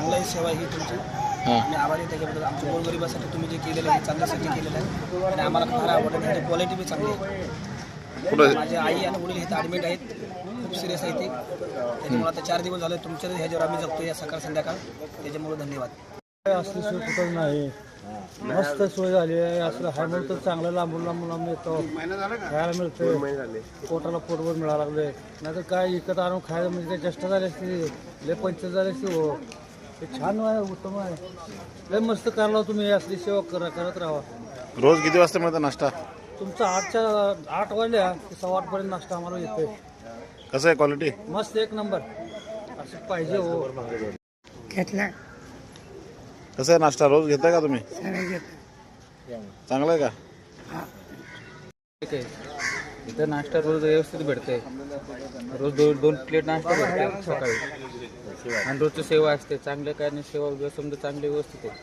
चांगली सेवा ही तुमची आणि आभारी त्याच्याबद्दल. आमच्या गोरगरिबासाठी तुम्ही जे केलेलं आहे चांगल्यासाठी केलेलं आहे आणि आम्हाला फार आवडलं. त्याची क्वालिटी बी चांगली आहे. माझे आई आणि वडील इथे ॲडमिट आहेत, खूप सिरियस आहे ते. त्याच्यामुळे आता 4 दिवस झाले तुमच्या ह्याच्यावर आम्ही जगतो या सकाळ संध्याकाळ. त्याच्यामुळे धन्यवाद. असली सोय कुठं नाही, मस्त सोय झाली आहे. असलं हाय म्हणून तर चांगलं लांबून लांबून येतो, खायला मिळतं, पोटाला पोटभर मिळायला लागले. नाही तर काय विकत आणून खायला म्हणजे काय चेष्टा झाली असती, लय पंचायत झाली असती. हो ते छान आहे, उत्तम आहे, लय मस्त करायला. तुम्ही असली सेवा करत राहा. रोज किती वाजता मिळतं नाश्ता? तुमचा 8 वाजल्या की 8:15 नाश्ता आम्हाला येतोय. कसं आहे क्वालिटी? मस्त, एक नंबर, असं पाहिजे. हो घेतला कसं आहे नाश्ता रोज घेताय का तुम्ही? चांगलं आहे का? ठीक आहे. इथं नाश्ता रोज व्यवस्थित भेटते. रोज दोन प्लेट नाश्ता भेटते सकाळी आणि रोजची सेवा असते. चांगलं काय नाही, सेवा समजा चांगली व्यवस्थित आहे.